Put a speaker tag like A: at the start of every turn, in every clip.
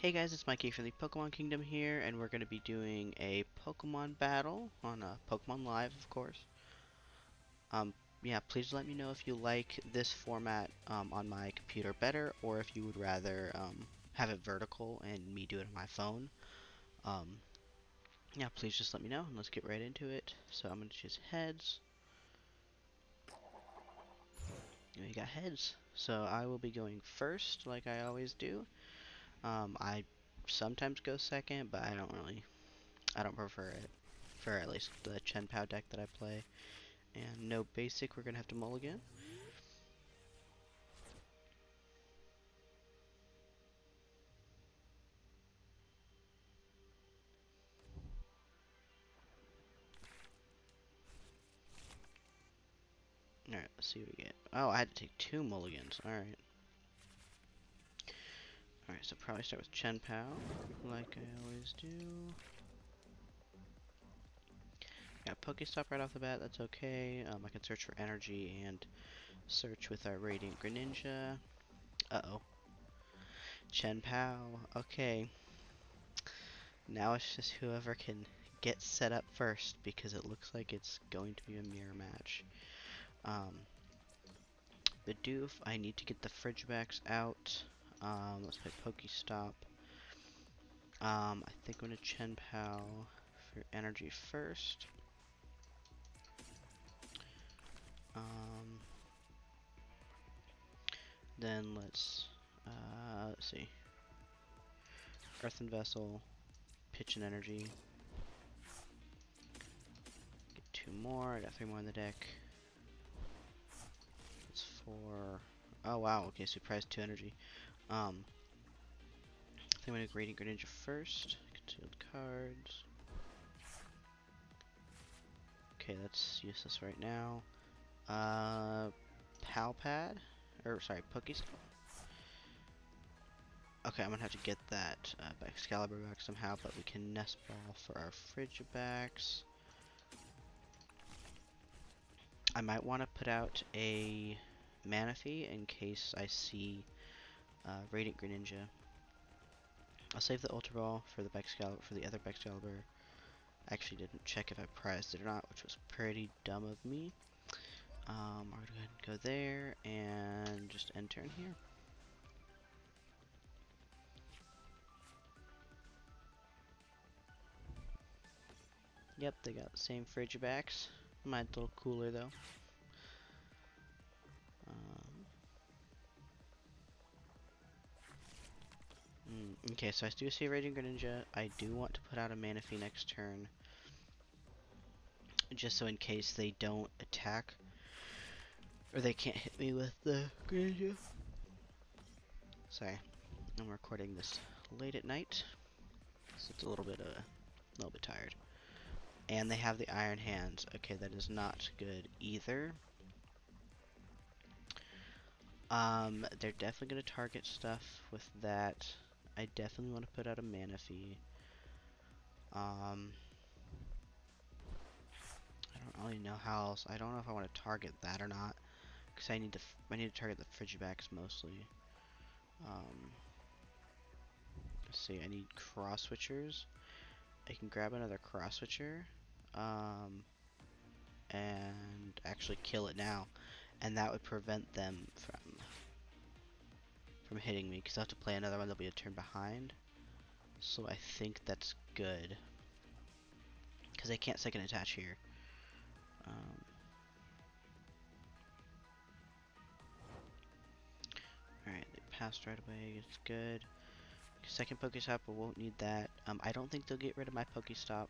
A: Hey guys, it's Mikey from the Pokemon Kingdom here, and we're going to be doing a Pokemon battle on Pokemon Live, of course. Um, yeah, please let me know if you like this format on my computer better, or if you would rather have it vertical and me do it on my phone. Um, yeah, please just let me know, and let's get right into it. So I'm going to choose heads. And we got heads. So I will be going first, like I always do. I sometimes go second, but I don't prefer it. For at least the Chien-Pao deck that I play. And no basic, we're gonna have to mulligan. Alright, let's see what we get. Oh, I had to take two mulligans. Alright. Alright, so probably start with Chien-Pao, like I always do. Got Pokestop right off the bat, that's okay. I can search for energy and search with our Radiant Greninja. Uh-oh. Chien-Pao. Okay. Now it's just whoever can get set up first, because it looks like it's going to be a mirror match. The doof, I need to get the Frigibax out. Let's play Pokestop. I think I'm gonna Chien-Pao for energy first. Um, then let's see. Earthen Vessel, Pitch and Energy. Get two more. I got three more in the deck. That's four. Oh wow. Okay, so prize two energy. I think I'm gonna Radiant Greninja first. Concealed cards. Okay, that's useless right now. Palpad? Or, sorry, Pokestop? Okay, I'm gonna have to get that Excalibur back somehow, but we can Nest Ball for our Frigibax. I might want to put out a Manaphy in case I see Radiant Greninja. I'll save the Ultra Ball for the Excalibur, for the other Excalibur. I actually didn't check if I prized it or not, which was pretty dumb of me. We're gonna go ahead and go there and just end turn here. Yep, they got the same Frigibax. Mine's a little cooler though. Okay, so I do see Raging Greninja. I do want to put out a Manaphy next turn, just so in case they don't attack, or they can't hit me with the Greninja. Sorry, I'm recording this late at night, so it's a little bit tired. And they have the Iron Hands. Okay, that is not good either. They're definitely gonna target stuff with that. I definitely want to put out a Manaphy. I don't really know how else. I don't know if I want to target that or not, because I need to target the Frigibax mostly. Let's see. I need cross switchers. I can grab another cross switcher, and actually kill it now, and that would prevent them from hitting me, because I have to play another one. They'll be a turn behind. So I think that's good, because they can't second attach here. Alright, they passed right away. It's good. Second Pokestop, I won't need that. I don't think they'll get rid of my Pokestop.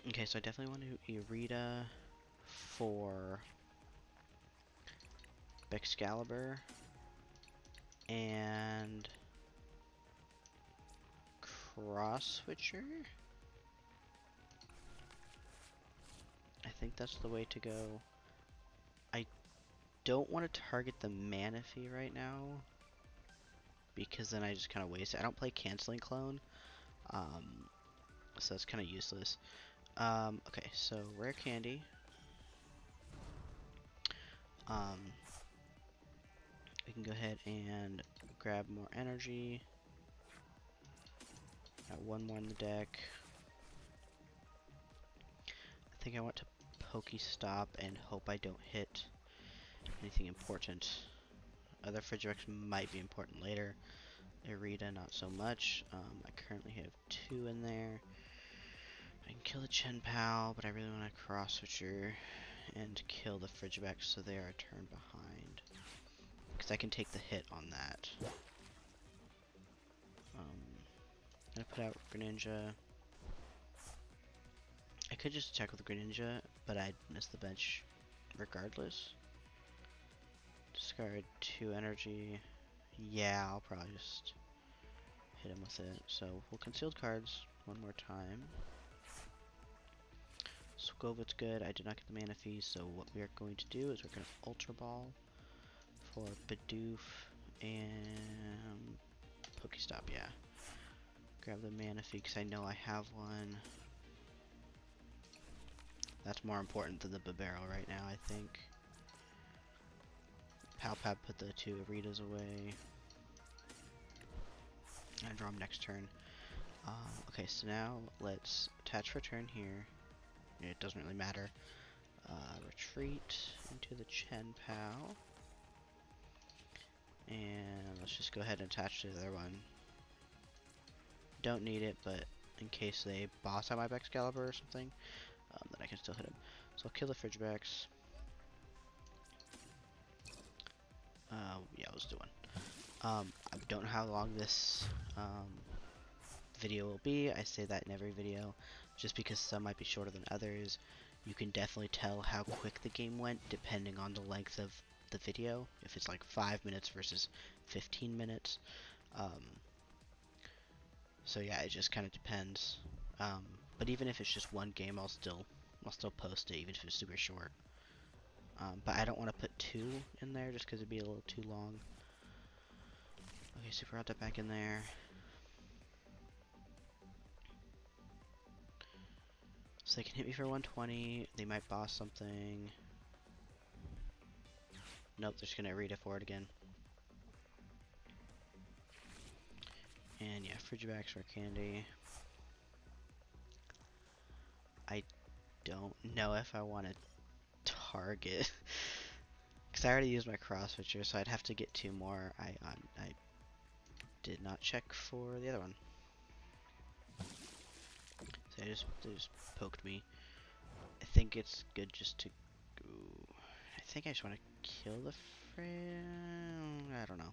A: Okay, so I definitely want to Irida for Excalibur and Cross Switcher. I think that's the way to go. I don't want to target the Manaphy right now, because then I just kind of waste it. I don't play Canceling Clone, so it's kind of useless. Okay, so Rare Candy. We can go ahead and grab more energy. Got one more in the deck. I think I want to Pokestop and hope I don't hit anything important. Other Frigidex might be important later. Irida, not so much. I currently have 2 in there. I can kill the Chien-Pao, but I really want to cross switcher and kill the Frigidex so they are a turn behind. Because I can take the hit on that. I'm gonna put out Greninja. I could just attack with Greninja, but I'd miss the bench regardless. Discard 2 energy. Yeah, I'll probably just hit him with it. So we'll concealed cards one more time. Squovit's good. I did not get the mana fee, so what we are going to do is we're going to Ultra Ball for Bidoof and Pokestop, yeah. Grab the mana fee because I know I have one. That's more important than the Bibarel right now, I think. Palpab put the 2 Aritas away. And draw them next turn. Okay, so now let's attach for turn here. It doesn't really matter. Retreat into the Chien-Pao. And let's just go ahead and attach to the other one. Don't need it, but in case they boss out my Excalibur or something, then I can still hit him. So I'll kill the Frigidex. Yeah, let's do one. I don't know how long this video will be. I say that in every video, just because some might be shorter than others. You can definitely tell how quick the game went depending on the length of the video. If it's like 5 minutes versus 15 minutes. So yeah, it just kind of depends. But even if it's just one game, I'll still post it, even if it's super short. But I don't want to put 2 in there just because it'd be a little too long. Okay, Super Out that back in there. So they can hit me for 120. They might boss something. Nope, they're just gonna read it for it again. And yeah, Frigibax for candy. I don't know if I want to target. Because I already used my cross switcher, so I'd have to get 2 more. I did not check for the other one. So they just poked me. I think it's good just to go. I think I just want to kill the I don't know.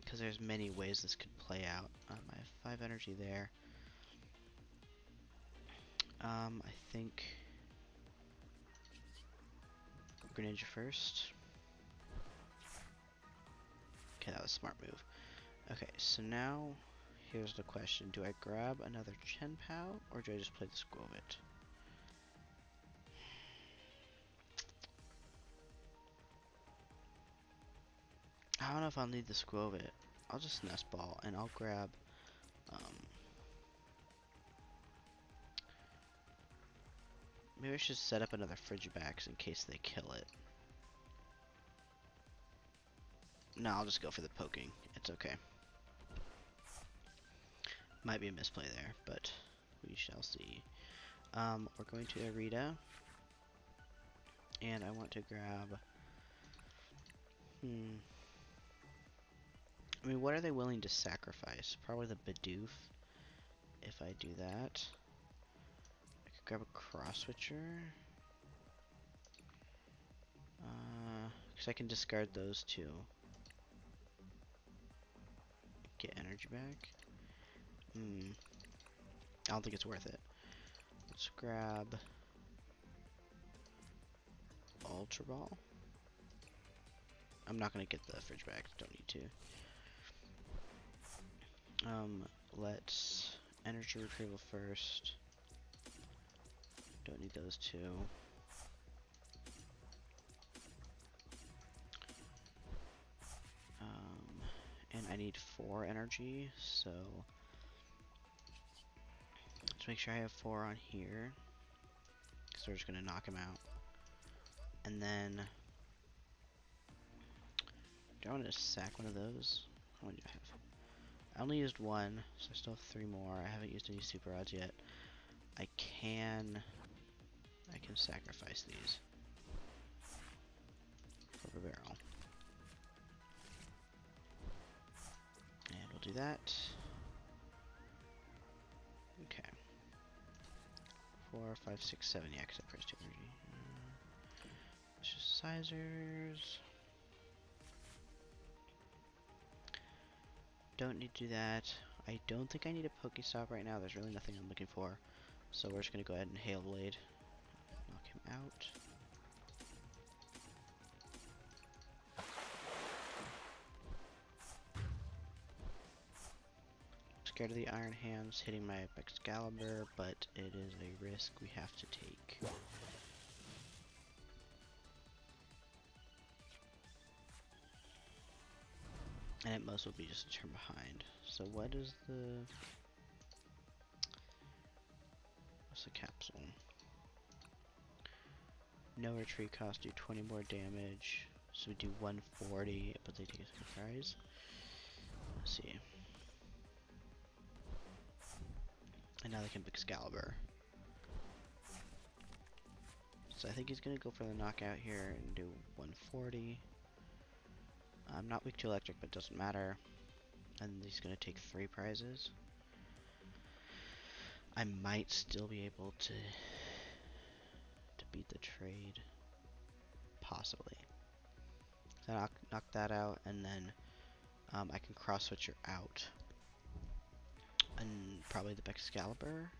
A: Because there's many ways this could play out. I have 5 energy there. I think Greninja first. Okay, that was a smart move. Okay, so now here's the question. Do I grab another Chien-Pao or do I just play the Squovit? I don't know if I'll need the Squovit. I'll just Nest Ball and I'll grab maybe I should set up another Frigibax in case they kill it. No, I'll just go for the poking. It's okay. Might be a misplay there, but we shall see. We're going to Irida. And I want to grab... I mean, what are they willing to sacrifice? Probably the Bidoof, if I do that. I could grab a Cross Switcher. Because I can discard those 2. Get energy back. I don't think it's worth it. Let's grab Ultra Ball. I'm not gonna get the fridge back, don't need to. Let's energy retrieval first. Don't need those 2. And I need 4 energy, so let's make sure I have 4 on here, because we're just gonna knock him out. And then, do I want to sack one of those? How many do I have? I only used one, so I still have 3 more. I haven't used any super odds yet. I can sacrifice these for a barrel. And we'll do that. Okay. 4, 5, 6, 7. Yeah, because I pressed 2 energy. Let's just sizers. Don't need to do that. I don't think I need a Pokestop right now. There's really nothing I'm looking for. So we're just going to go ahead and Hail Blade. Knock him out. Scared of the Iron Hands hitting my Excalibur, but it is a risk we have to take. And at most will be just a turn behind. So what is the... what's the capsule? No retreat cost, do 20 more damage. So we do 140, but they take a surprise. Let's see. And now they can Excalibur. So I think he's gonna go for the knockout here and do 140. I'm not weak to electric, but it doesn't matter. And he's gonna take 3 prizes. I might still be able to beat the trade. Possibly. So knock that out, and then I can cross switch her out. And probably the Excalibur.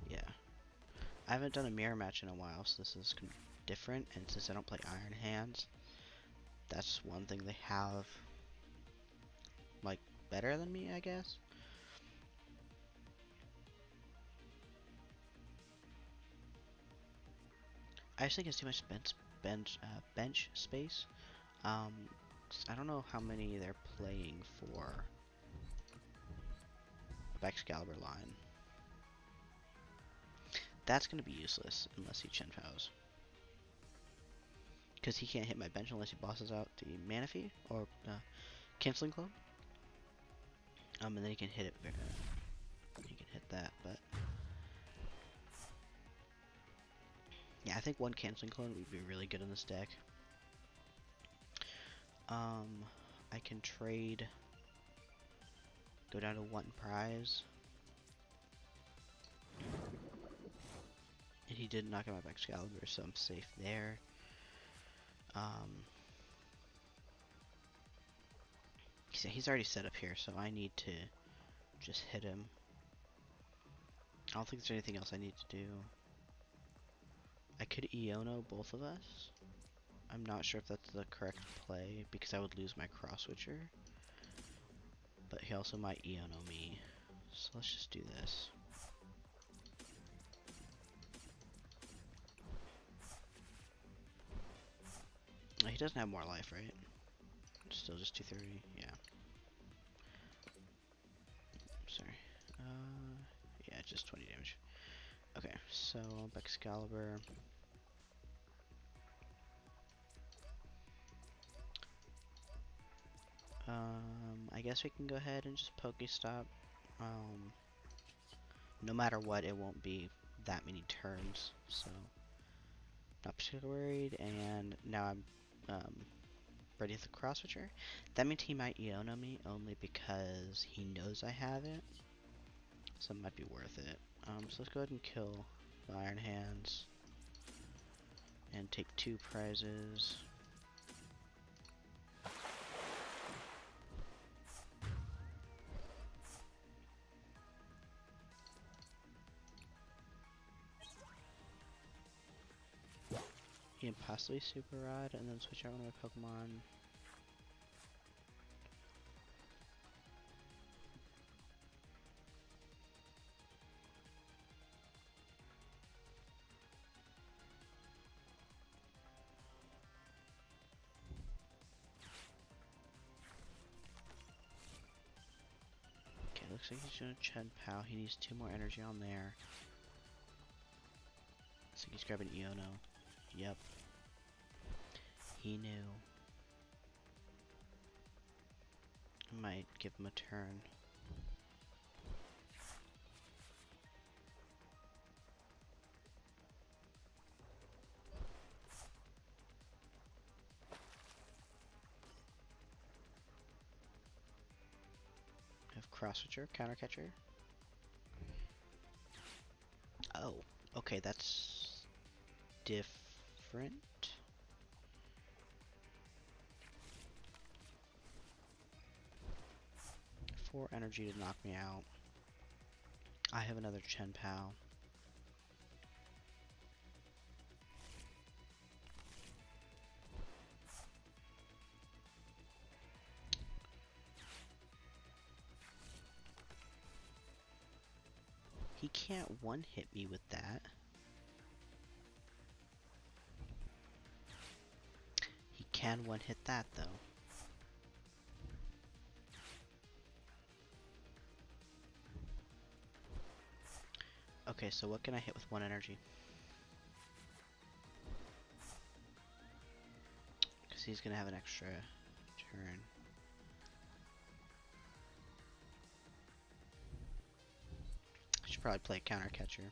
A: Yeah. I haven't done a mirror match in a while, so this is different. And since I don't play Iron Hands, that's one thing they have, like, better than me, I guess. I actually get too much bench space. I don't know how many they're playing for Excalibur line. That's gonna be useless unless he Chien-Paos. Because he can't hit my bench unless he bosses out the Manaphy or Canceling Club. And then he can hit it. He can hit that, but yeah, I think one Canceling Clone would be really good in this deck. I can trade, go down to 1 prize. And he did knock him out by Excalibur, so I'm safe there. He's already set up here, so I need to just hit him. I don't think there's anything else I need to do. I could Iono both of us. I'm not sure if that's the correct play, because I would lose my cross switcher. But he also might Iono me. So let's just do this. Oh, he doesn't have more life, right? Still just 230, yeah. Sorry. Yeah, just 20 damage. Okay, so Excalibur. I guess we can go ahead and just Pokestop. No matter what, it won't be that many turns, so not particularly worried. And now I'm ready for the cross switcher. That means he might Iono me only because he knows I have it, so it might be worth it. So let's go ahead and kill the Iron Hands and take 2 prizes. He can possibly Super Rod and then switch out one of my Pokemon. Okay, looks like he's doing Chien-Pao. He needs 2 more energy on there. Looks like he's grabbing Iono. Yep. He knew. Might give him a turn. Have cross switcher, counter catcher. Oh, okay, that's different. 4 energy to knock me out. I have another Chien-Pao. He can't one-hit me with that. He can one-hit that, though. Okay, so what can I hit with 1 energy? Because he's gonna have an extra turn. I should probably play counter catcher.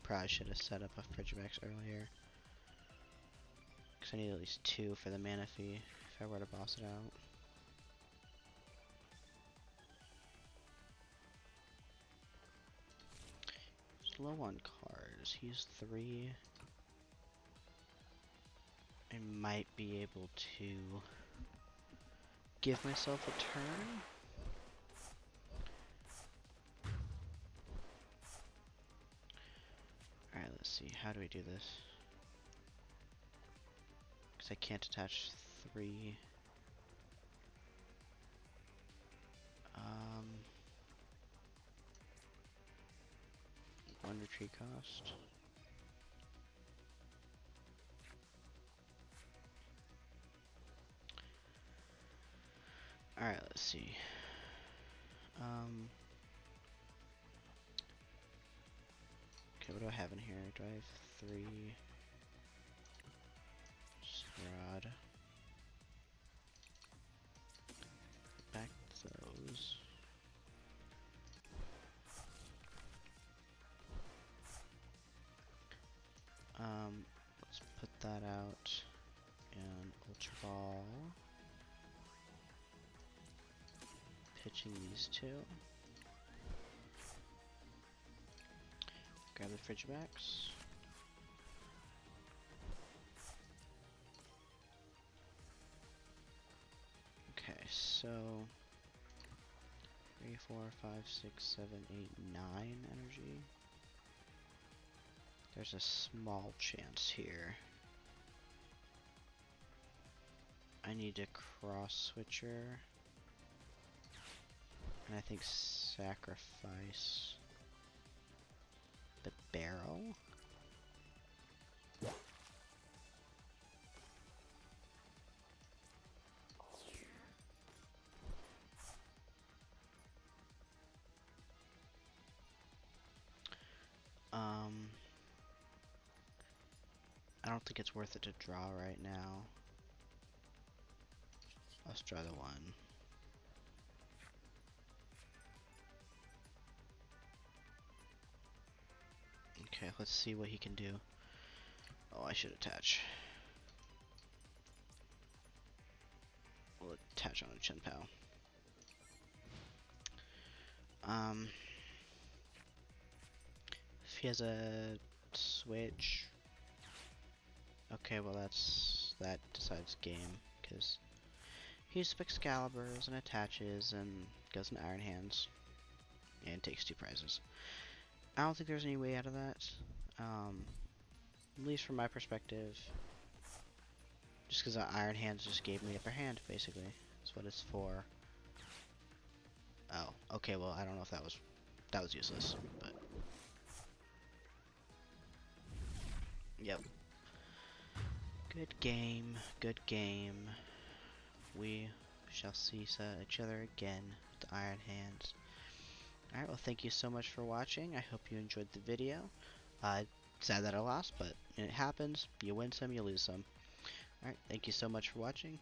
A: Probably should have set up a Frigimax earlier. Because I need at least 2 for the mana fee if I were to boss it out. He's low on cards. He's 3. I might be able to give myself a turn. Alright, let's see. How do we do this? Because I can't attach 3. Um, 1 retreat cost. Alright, let's see. Okay, what do I have in here? Do I have 3? Rod. Back those. Let's put that out. And Ultra Ball. Pitching these 2. Grab the Frigimax. Okay, so 3, 4, 5, 6, 7, 8, 9 energy. There's a small chance here. I need a cross switcher. And I think sacrifice the barrel. I don't think it's worth it to draw right now. Let's draw the 1. Okay, let's see what he can do. Oh, I should attach. We'll attach on a Chien-Pao. If he has a switch. Okay, well that decides game, because he uses Excaliburs and attaches and goes in Iron Hands and takes 2 prizes. I don't think there's any way out of that, at least from my perspective, just because Iron Hands just gave me upper hand, basically. That's what it's for. Oh, okay, well I don't know if that was useless, but yep. Good game, good game. We shall see each other again with the Iron Hands. Alright, well thank you so much for watching. I hope you enjoyed the video. Sad that I lost, but it happens. You win some, you lose some. Alright, thank you so much for watching.